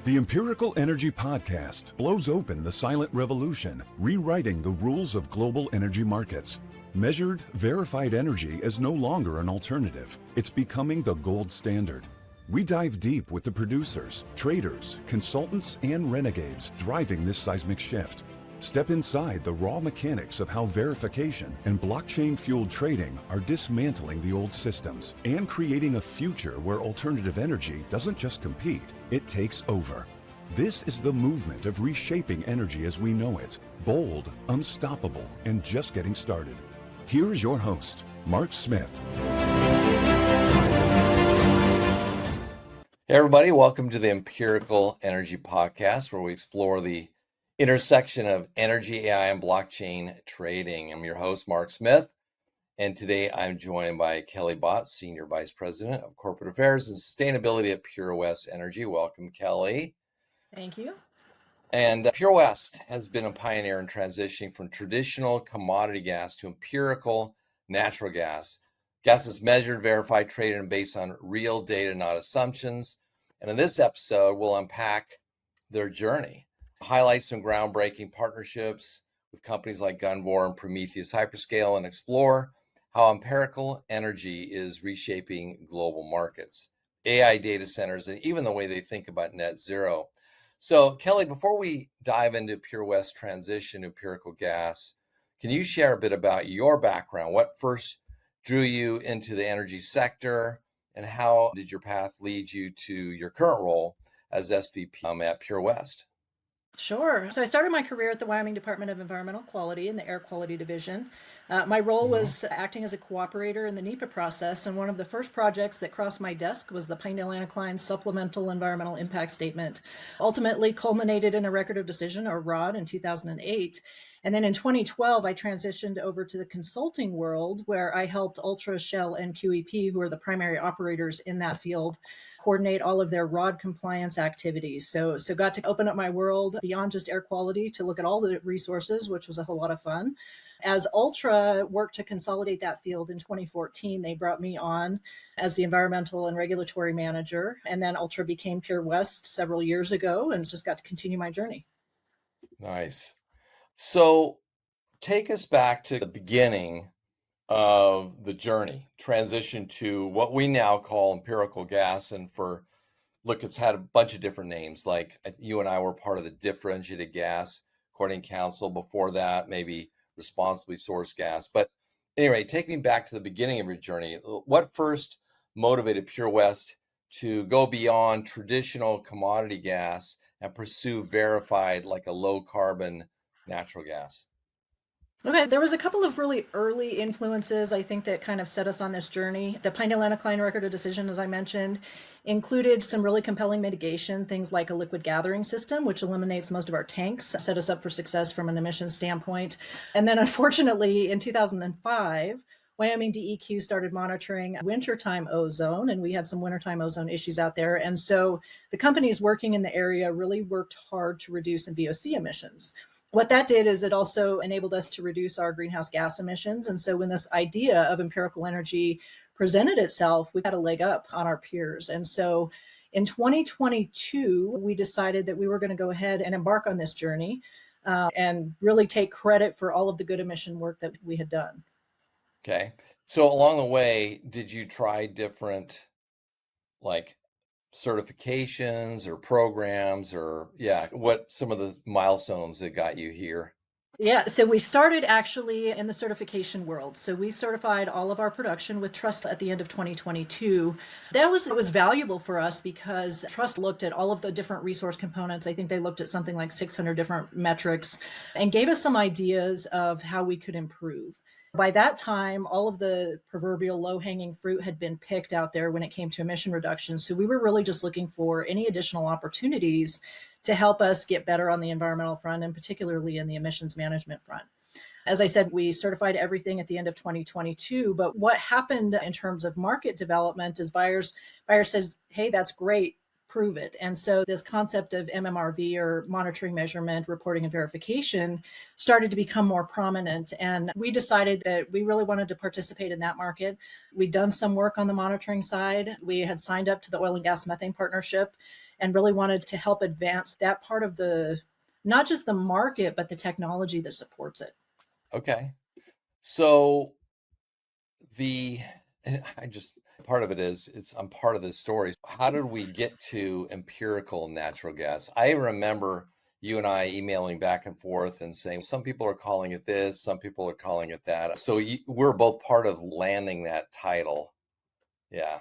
The Empirical Energy Podcast blows open the silent revolution, rewriting the rules of global energy markets. Measured, verified energy is no longer an alternative. It's becoming the gold standard. We dive deep with the producers, traders, consultants, and renegades driving this seismic shift. Step inside the raw mechanics of how verification and blockchain-fueled trading are dismantling the old systems and creating a future where alternative energy doesn't just compete, it takes over. This is the movement of reshaping energy as we know it, bold, unstoppable, and just getting started. Here is your host, Mark Smith. Hey everybody, welcome to the Empirical Energy Podcast, where we explore the intersection of energy, AI, and blockchain trading. I'm your host, Mark Smith, and today I'm joined by Kelly Bott, Senior Vice President of Corporate Affairs and Sustainability at Pure West Energy. Welcome, Kelly. Thank you. And Pure West has been a pioneer in transitioning from traditional commodity gas to empirical natural gas. Gas is measured, verified, traded, and based on real data, not assumptions. And in this episode, we'll unpack their journey, highlight some groundbreaking partnerships with companies like Gunvor and Prometheus Hyperscale, and explore how empirical energy is reshaping global markets, AI data centers, and even the way they think about net zero. So, Kelly, before we dive into Pure West transition to empirical gas, can you share a bit about your background? What first drew you into the energy sector, and how did your path lead you to your current role as SVP at Pure West? Sure. So I started my career at the Wyoming Department of Environmental Quality in the Air Quality Division. My role was acting as a cooperator in the NEPA process, and one of the first projects that crossed my desk was the Pinedale Anticline Supplemental Environmental Impact Statement, ultimately culminated in a Record of Decision, or ROD, in 2008. And then in 2012, I transitioned over to the consulting world, where I helped Ultra, Shell, and QEP, who are the primary operators in that field, coordinate all of their ROD compliance activities. So got to open up my world beyond just air quality to look at all the resources, which was a whole lot of fun. As Ultra worked to consolidate that field in 2014, they brought me on as the environmental and regulatory manager. And then Ultra became Pure West several years ago and just got to continue my journey. Nice. So take us back to the beginning of the journey, transition to what we now call empirical gas. And it's had a bunch of different names. Like you and I were part of the Differentiated Gas Coordinating Council. Before that, maybe responsibly sourced gas. But anyway, take me back to the beginning of your journey. What first motivated Pure West to go beyond traditional commodity gas and pursue verified, like a low carbon natural gas? Okay, there was a couple of really early influences, I think, that kind of set us on this journey. The Pinedale Anticline Record of Decision, as I mentioned, included some really compelling mitigation, things like a liquid gathering system, which eliminates most of our tanks, set us up for success from an emissions standpoint. And then unfortunately, in 2005, Wyoming DEQ started monitoring wintertime ozone, and we had some wintertime ozone issues out there. And so the companies working in the area really worked hard to reduce VOC emissions. What that did is it also enabled us to reduce our greenhouse gas emissions. And so when this idea of empirical energy presented itself, we had a leg up on our peers. And so in 2022, we decided that we were going to go ahead and embark on this journey and really take credit for all of the good emission work that we had done. Okay. So along the way, did you try different certifications or programs, or what some of the milestones that got you here? Yeah, so we started actually in the certification world. So we certified all of our production with Trust at the end of 2022. It was valuable for us because Trust looked at all of the different resource components. I think they looked at something like 600 different metrics and gave us some ideas of how we could improve. By that time, all of the proverbial low-hanging fruit had been picked out there when it came to emission reduction. So we were really just looking for any additional opportunities to help us get better on the environmental front, and particularly in the emissions management front. As I said, we certified everything at the end of 2022, but what happened in terms of market development is buyers said, hey, that's great, prove it. And so this concept of MMRV, or monitoring, measurement, reporting, and verification, started to become more prominent. And we decided that we really wanted to participate in that market. We'd done some work on the monitoring side. We had signed up to the Oil and Gas Methane Partnership and really wanted to help advance that part of not just the market, but the technology that supports it. Okay. So the I just part of it is I'm part of this story. How did we get to empirical natural gas? I remember you and I emailing back and forth and saying some people are calling it this, some people are calling it that. So we're both part of landing that title. Yeah.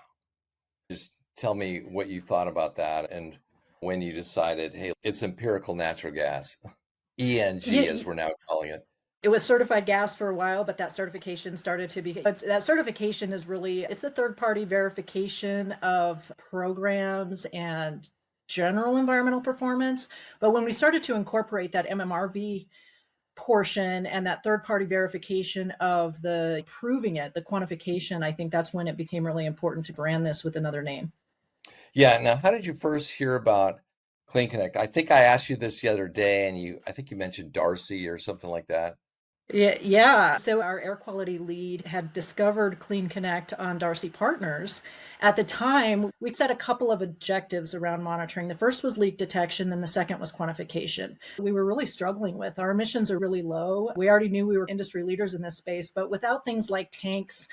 Just tell me what you thought about that and when you decided, hey, it's empirical natural gas. ENG, as we're now calling it. It was certified gas for a while, but that certification started to be, but that certification is really, it's a third-party verification of programs and general environmental performance. But when we started to incorporate that MMRV portion and that third-party verification of the proving it, the quantification, I think that's when it became really important to brand this with another name. Yeah. Now, how did you first hear about Clean Connect? I think I asked you this the other day, and I think you mentioned Darcy or something like that. Yeah. So our air quality lead had discovered Clean Connect on Darcy Partners. At the time, we set a couple of objectives around monitoring. The first was leak detection, and the second was quantification. We were really struggling with our emissions are really low. We already knew we were industry leaders in this space, but without things like tanks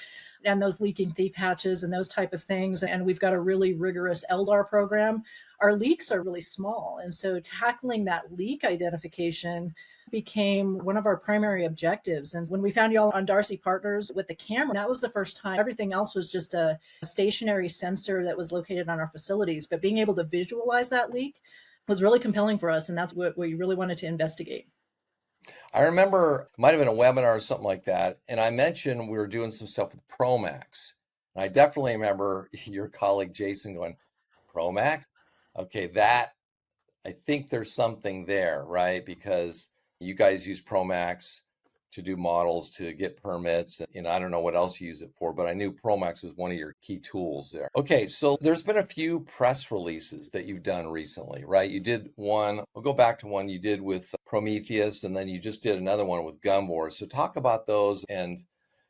and those leaking thief hatches and those type of things, and we've got a really rigorous LDAR program, our leaks are really small. And so tackling that leak identification became one of our primary objectives. And when we found y'all on Darcy Partners with the camera, that was the first time. Everything else was just a stationary sensor that was located on our facilities. But being able to visualize that leak was really compelling for us. And that's what we really wanted to investigate. I remember it might have been a webinar or something like that. And I mentioned we were doing some stuff with Promax. And I definitely remember your colleague Jason going, Promax? Okay, I think there's something there, right? Because you guys use Promax to do models to get permits. And I don't know what else you use it for, but I knew Promax was one of your key tools there. Okay, so there's been a few press releases that you've done recently, right? You did one, we'll go back to one you did with Prometheus, and then you just did another one with Gunvor. So talk about those, and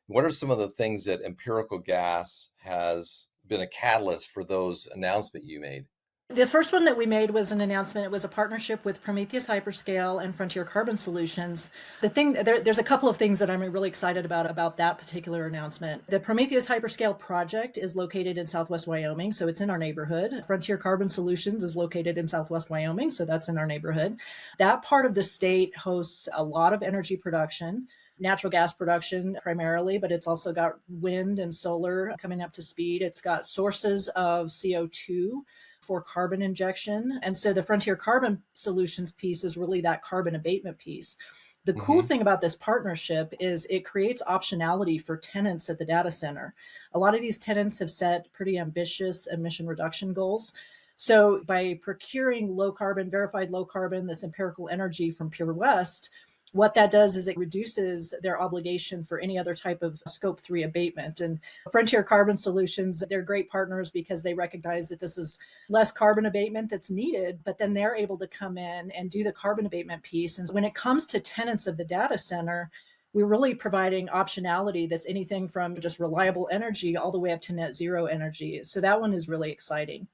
what are some of the things that Empirical Gas has been a catalyst for those announcements you made? The first one that we made was an announcement. It was a partnership with Prometheus Hyperscale and Frontier Carbon Solutions. There's a couple of things that I'm really excited about that particular announcement. The Prometheus Hyperscale project is located in Southwest Wyoming, so it's in our neighborhood. Frontier Carbon Solutions is located in Southwest Wyoming, so that's in our neighborhood. That part of the state hosts a lot of energy production. Natural gas production primarily, but it's also got wind and solar coming up to speed. It's got sources of CO2 for carbon injection. And so the Frontier Carbon Solutions piece is really that carbon abatement piece. The cool thing about this partnership is it creates optionality for tenants at the data center. A lot of these tenants have set pretty ambitious emission reduction goals. So by procuring low carbon, verified low carbon, this empirical energy from Pure West, what that does is it reduces their obligation for any other type of scope 3 abatement. And Frontier Carbon Solutions, they're great partners because they recognize that this is less carbon abatement that's needed, but then they're able to come in and do the carbon abatement piece. And when it comes to tenants of the data center, we're really providing optionality that's anything from just reliable energy all the way up to net zero energy. So that one is really exciting.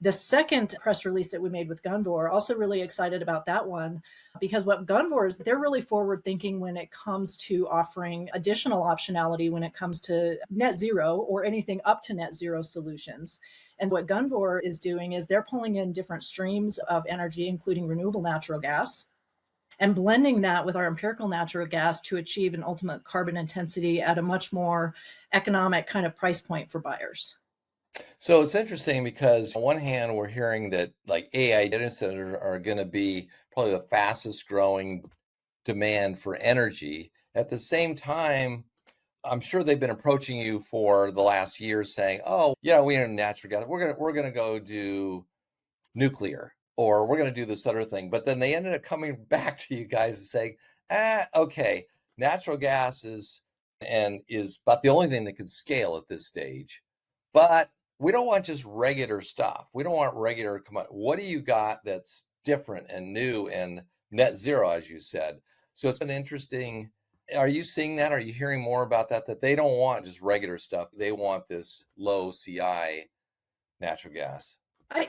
The second press release that we made with Gunvor, also really excited about that one, because what Gunvor is, they're really forward thinking when it comes to offering additional optionality when it comes to net zero or anything up to net zero solutions. And what Gunvor is doing is they're pulling in different streams of energy, including renewable natural gas, and blending that with our empirical natural gas to achieve an ultimate carbon intensity at a much more economic kind of price point for buyers. So it's interesting because on one hand, we're hearing that like AI data centers are going to be probably the fastest growing demand for energy. At the same time, I'm sure they've been approaching you for the last year saying, "Oh, yeah, we need natural gas. We're gonna go do nuclear, or we're gonna do this other thing." But then they ended up coming back to you guys and saying, okay, natural gas is about the only thing that can scale at this stage. But we don't want just regular stuff. We don't want regular commodity. What do you got that's different and new and net zero, as you said? So it's an interesting. Are you seeing that? Are you hearing more about that? That they don't want just regular stuff. They want this low CI natural gas.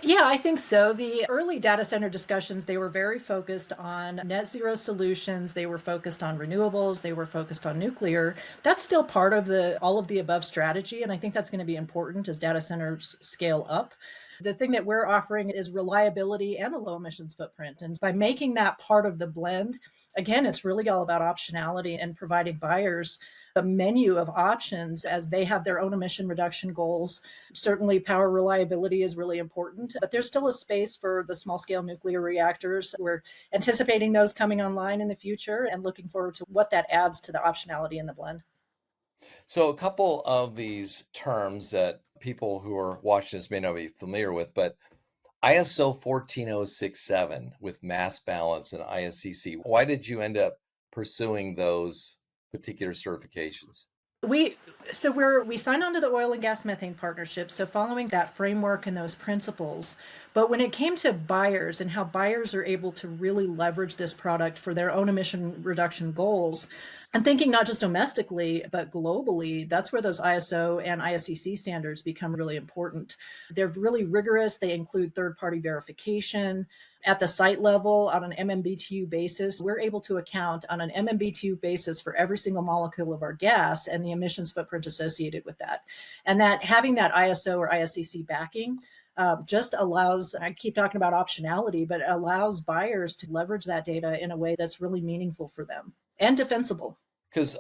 Yeah, I think so. The early data center discussions, they were very focused on net zero solutions. They were focused on renewables. They were focused on nuclear. That's still part of the all of the above strategy. And I think that's going to be important as data centers scale up. The thing that we're offering is reliability and a low emissions footprint. And by making that part of the blend, again, it's really all about optionality and providing buyers a menu of options as they have their own emission reduction goals. Certainly, power reliability is really important, but there's still a space for the small scale nuclear reactors. We're anticipating those coming online in the future and looking forward to what that adds to the optionality in the blend. So a couple of these terms that people who are watching this may not be familiar with, but ISO 14067 with mass balance and ISCC. Why did you end up pursuing those particular certifications? We we signed on to the oil and gas methane partnership, so following that framework and those principles. But when it came to buyers and how buyers are able to really leverage this product for their own emission reduction goals, and thinking not just domestically, but globally, that's where those ISO and ISCC standards become really important. They're really rigorous. They include third-party verification. At the site level, on an MMBTU basis, we're able to account on an MMBTU basis for every single molecule of our gas and the emissions footprint associated with that. And that having that ISO or ISCC backing just allows, I keep talking about optionality, but allows buyers to leverage that data in a way that's really meaningful for them and defensible. Because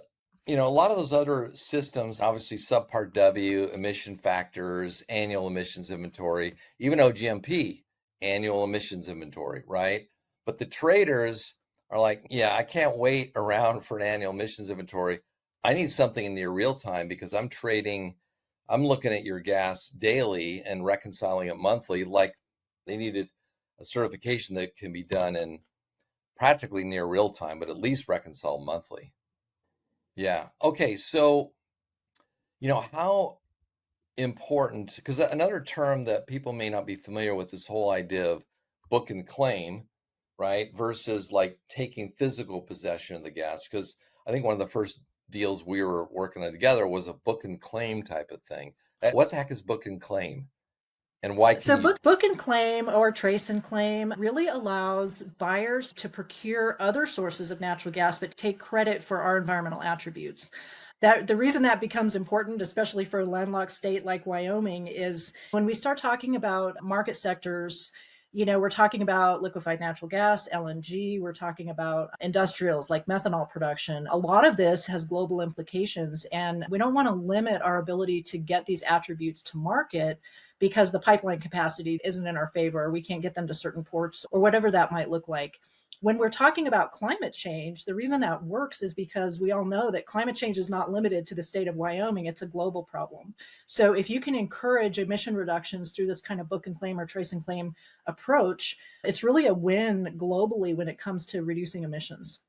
a lot of those other systems, obviously subpart W, emission factors, annual emissions inventory, even OGMP, annual emissions inventory, right? But the traders are like, yeah, I can't wait around for an annual emissions inventory. I need something in near real time because I'm looking at your gas daily and reconciling it monthly. Like they needed a certification that can be done in practically near real time, but at least reconcile monthly. Yeah. Okay. So, how important, because another term that people may not be familiar with, this whole idea of book and claim, right? Versus like taking physical possession of the gas. Because I think one of the first deals we were working on together was a book and claim type of thing. What the heck is book and claim? And why can So you? book and claim or trace and claim really allows buyers to procure other sources of natural gas, but take credit for our environmental attributes. That the reason that becomes important, especially for a landlocked state like Wyoming, is when we start talking about market sectors. We're talking about liquefied natural gas, LNG, we're talking about industrials like methanol production. A lot of this has global implications, and we don't want to limit our ability to get these attributes to market because the pipeline capacity isn't in our favor. We can't get them to certain ports or whatever that might look like. When we're talking about climate change, the reason that works is because we all know that climate change is not limited to the state of Wyoming. It's a global problem. So if you can encourage emission reductions through this kind of book and claim or trace and claim approach, it's really a win globally when it comes to reducing emissions.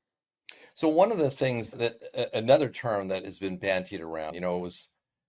So one of the things that another term that has been bandied around, was,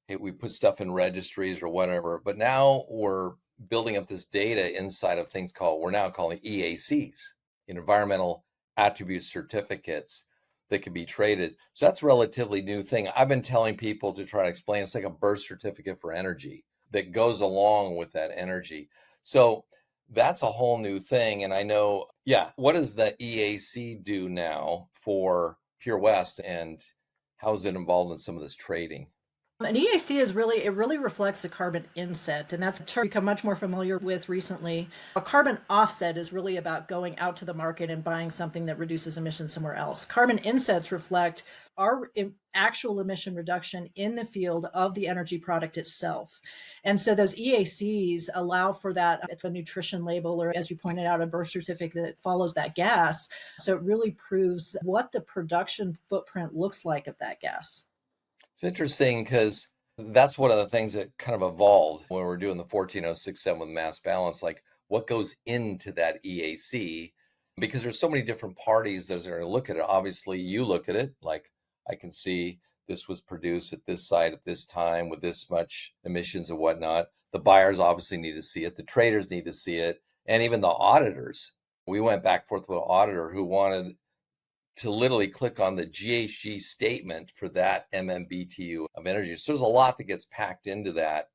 hey, we put stuff in registries or whatever, but now we're building up this data inside of things we're now calling EACs, environmental attribute certificates that can be traded. So that's a relatively new thing. I've been telling people to try to explain it's like a birth certificate for energy that goes along with that energy. So that's a whole new thing. And I know, yeah, what does the EAC do now for Pure West and how is it involved in some of this trading? An EAC it really reflects a carbon inset, and that's a term I've become much more familiar with recently. A carbon offset is really about going out to the market and buying something that reduces emissions somewhere else. Carbon insets reflect our actual emission reduction in the field of the energy product itself. And so those EACs allow for that. It's a nutrition label, or as you pointed out, a birth certificate that follows that gas. So it really proves what the production footprint looks like of that gas. It's interesting because that's one of the things that kind of evolved when we were doing the 14067 with mass balance, like what goes into that EAC, because there's so many different parties that are going to look at it. Obviously, you look at it, like I can see this was produced at this site at this time with this much emissions and whatnot. The buyers obviously need to see it. The traders need to see it. And even the auditors. We went back and forth with an auditor who wanted to literally click on the GHG statement for that MMBTU of energy. So there's a lot that gets packed into that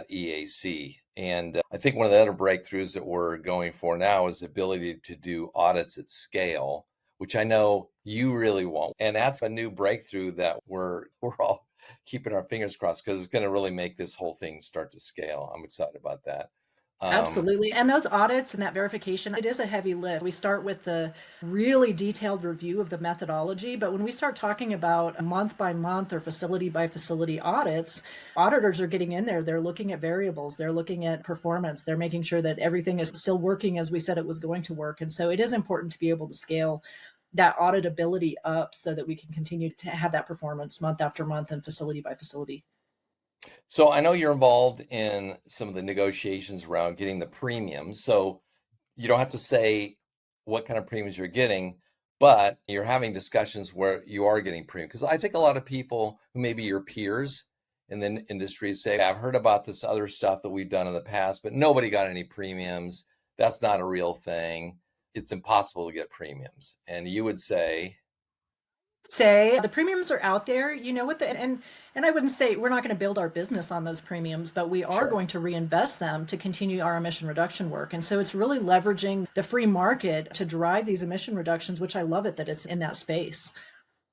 EAC. And I think one of the other breakthroughs that we're going for now is the ability to do audits at scale, which I know you really want. And that's a new breakthrough that we're all keeping our fingers crossed, because it's going to really make this whole thing start to scale. I'm excited about that. Absolutely. And those audits and that verification, it is a heavy lift. We start with the really detailed review of the methodology, but when we start talking about month by month or facility by facility audits, auditors are getting in there. They're looking at variables, they're looking at performance, they're making sure that everything is still working as we said it was going to work. And so it is important to be able to scale that auditability up so that we can continue to have that performance month after month and facility by facility. So I know you're involved in some of the negotiations around getting the premiums. So you don't have to say what kind of premiums you're getting, but you're having discussions where you are getting premium. Because I think a lot of people who may be your peers in the industry say, I've heard about this other stuff that we've done in the past, but nobody got any premiums. That's not a real thing. It's impossible to get premiums. And you would say the premiums are out there, you know what, and I wouldn't say we're not going to build our business on those premiums, but we are Sure. going to reinvest them to continue our emission reduction work. And so it's really leveraging the free market to drive these emission reductions, which I love it that it's in that space.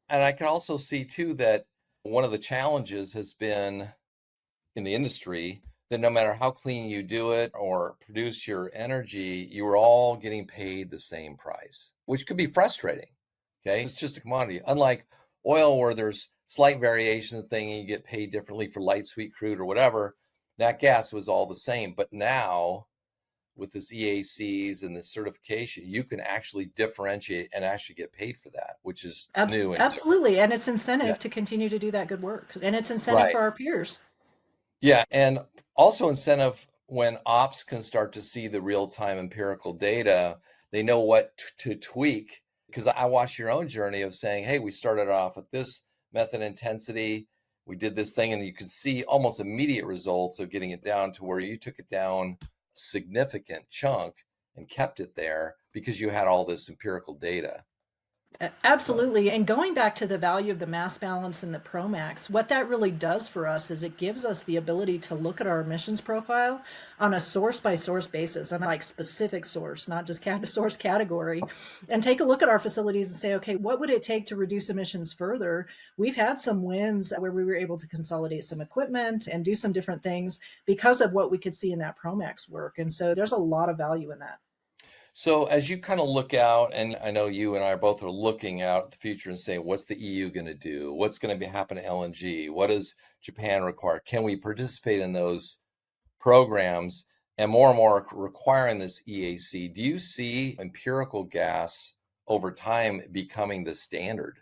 And I can also see too that one of the challenges has been in the industry that no matter how clean you do it or produce your energy, you are all getting paid the same price, which could be frustrating. Okay, it's just a commodity. Unlike oil, where there's slight variation of thing and you get paid differently for light sweet crude or whatever, nat gas was all the same. But now with this EACs and this certification, you can actually differentiate and actually get paid for that, which is new and Absolutely. And it's incentive yeah. to continue to do that good work. And it's incentive Right. for our peers. Yeah, and also incentive when ops can start to see the real-time empirical data, they know what to tweak. Because I watched your own journey of saying, hey, we started off with this method intensity, we did this thing, and you could see almost immediate results of getting it down to where you took it down a significant chunk and kept it there because you had all this empirical data. Absolutely. And going back to the value of the mass balance and the ProMax, what that really does for us is it gives us the ability to look at our emissions profile on a source by source basis, and like specific source, not just source category, and take a look at our facilities and say, okay, what would it take to reduce emissions further? We've had some wins where we were able to consolidate some equipment and do some different things because of what we could see in that ProMax work. And so there's a lot of value in that. So as you kind of look out, and I know you and I both are looking out at the future and saying, what's the EU going to do? What's going to be happen to LNG? What does Japan require? Can we participate in those programs? And more requiring this EAC. Do you see empirical gas over time becoming the standard?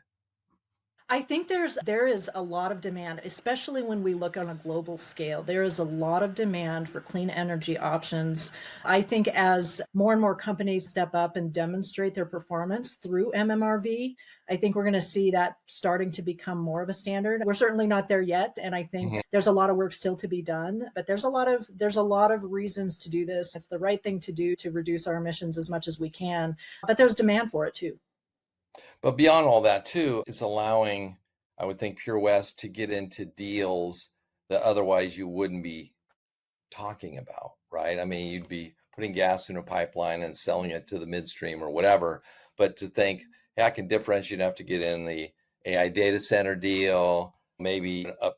I think there is a lot of demand, especially when we look on a global scale. There is a lot of demand for clean energy options. I think as more and more companies step up and demonstrate their performance through MMRV, I think we're going to see that starting to become more of a standard. We're certainly not there yet, and I think there's a lot of work still to be done, but there's a lot of reasons to do this. It's the right thing to do to reduce our emissions as much as we can, but there's demand for it too. But beyond all that too, it's allowing, I would think, Pure West to get into deals that otherwise you wouldn't be talking about, right? I mean, you'd be putting gas in a pipeline and selling it to the midstream or whatever. But to think, hey, I can differentiate enough to get in the AI data center deal, maybe a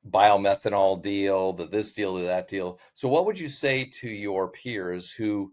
biomethanol deal, this deal, that deal. So what would you say to your peers who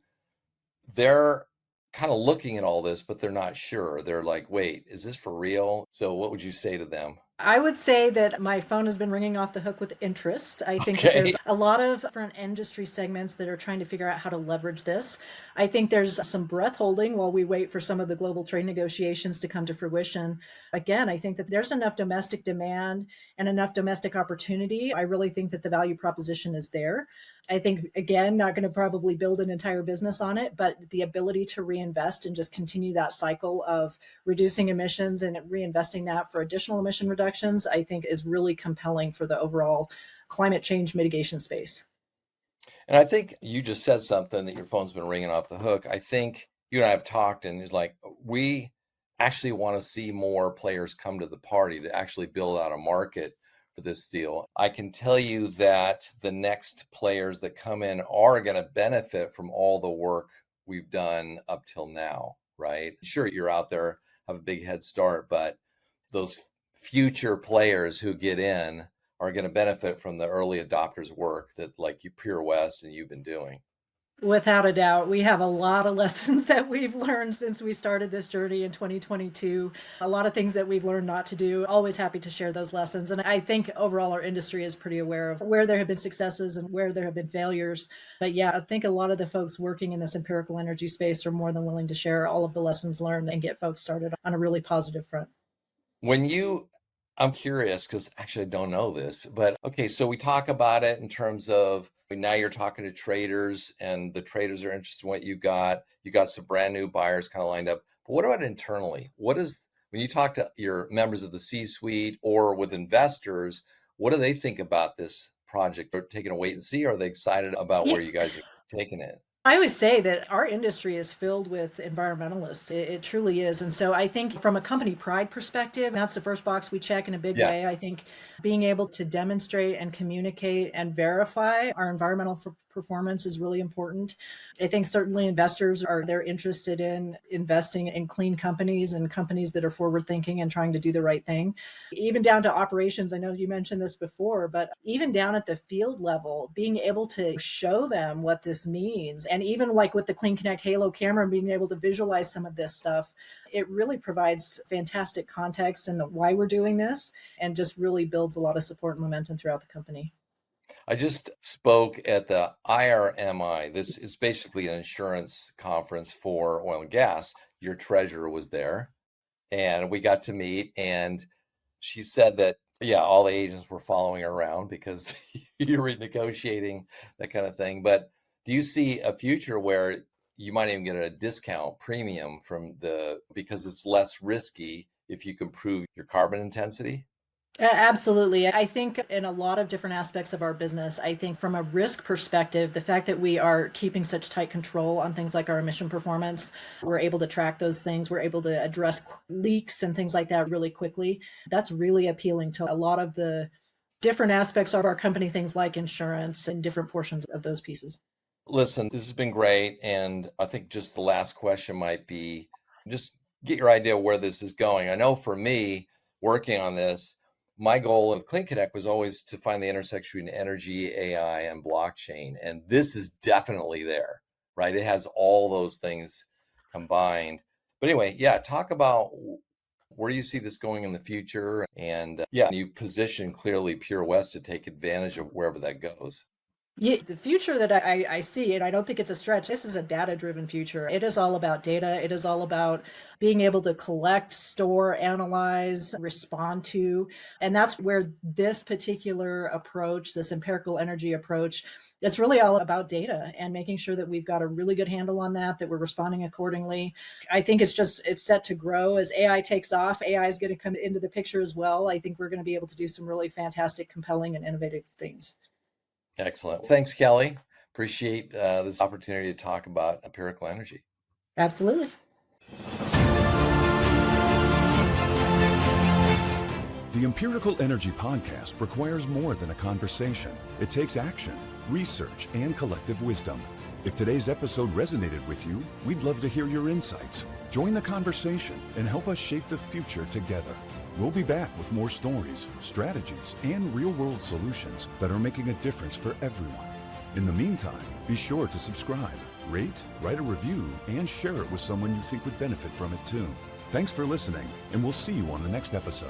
they're kind of looking at all this, but they're not sure? They're like, wait, is this for real? So what would you say to them? I would say that my phone has been ringing off the hook with interest. I think that Okay. there's a lot of different industry segments that are trying to figure out how to leverage this. I think there's some breath holding while we wait for some of the global trade negotiations to come to fruition. Again, I think that there's enough domestic demand and enough domestic opportunity. I really think that the value proposition is there. I think, again, not going to probably build an entire business on it, but the ability to reinvest and just continue that cycle of reducing emissions and reinvesting that for additional emission reductions, I think is really compelling for the overall climate change mitigation space. And I think you just said something that your phone's been ringing off the hook. I think you and I have talked, and it's like we actually want to see more players come to the party to actually build out a market for this deal. I can tell you that the next players that come in are going to benefit from all the work we've done up till now, right? Sure, you're out there, have a big head start, but those future players who get in are going to benefit from the early adopters work that like you Pure West and you've been doing. Without a doubt, we have a lot of lessons that we've learned since we started this journey in 2022. A lot of things that we've learned not to do. Always happy to share those lessons. And I think overall our industry is pretty aware of where there have been successes and where there have been failures. But yeah, I think a lot of the folks working in this empirical energy space are more than willing to share all of the lessons learned and get folks started on a really positive front. I'm curious because actually I don't know this, but okay, so we talk about it in terms of now you're talking to traders and the traders are interested in what you got. You got some brand new buyers kind of lined up. But what about internally? When you talk to your members of the C-suite or with investors, what do they think about this project? Are they taking a wait and see? Or are they excited about where you guys are taking it? I always say that our industry is filled with environmentalists. It truly is. And so I think from a company pride perspective, that's the first box we check in a big Yeah. way. I think being able to demonstrate and communicate and verify our environmental performance is really important. I think certainly investors they're interested in investing in clean companies and companies that are forward thinking and trying to do the right thing. Even down to operations, I know you mentioned this before, but even down at the field level, being able to show them what this means, and even like with the Clean Connect Halo camera, being able to visualize some of this stuff, it really provides fantastic context and why we're doing this, and just really builds a lot of support and momentum throughout the company. I just spoke at the IRMI. This is basically an insurance conference for oil and gas. Your treasurer was there and we got to meet, and she said that, yeah, all the agents were following her around because you're renegotiating, that kind of thing. But do you see a future where you might even get a discount premium because it's less risky if you can prove your carbon intensity? Absolutely. I think in a lot of different aspects of our business, I think from a risk perspective, the fact that we are keeping such tight control on things like our emission performance, we're able to track those things, we're able to address leaks and things like that really quickly. That's really appealing to a lot of the different aspects of our company, things like insurance and different portions of those pieces. Listen, this has been great. And I think just the last question might be just get your idea where this is going. I know for me, working on this, my goal of Clean Connect was always to find the intersection between energy, AI, and blockchain. And this is definitely there, right? It has all those things combined. But anyway, yeah, talk about where do you see this going in the future? And yeah, you've positioned clearly Pure West to take advantage of wherever that goes. Yeah, the future that I see, and I don't think it's a stretch, this is a data-driven future. It is all about data. It is all about being able to collect, store, analyze, respond to. And that's where this particular approach, this empirical energy approach, it's really all about data and making sure that we've got a really good handle on that we're responding accordingly. I think it's set to grow as AI takes off. AI is going to come into the picture as well. I think we're going to be able to do some really fantastic, compelling, and innovative things. Excellent. Thanks, Kelly. Appreciate this opportunity to talk about empirical energy. Absolutely. The Empirical Energy Podcast requires more than a conversation. It takes action, research, and collective wisdom. If today's episode resonated with you, we'd love to hear your insights. Join the conversation and help us shape the future together. We'll be back with more stories, strategies, and real-world solutions that are making a difference for everyone. In the meantime, be sure to subscribe, rate, write a review, and share it with someone you think would benefit from it too. Thanks for listening, and we'll see you on the next episode.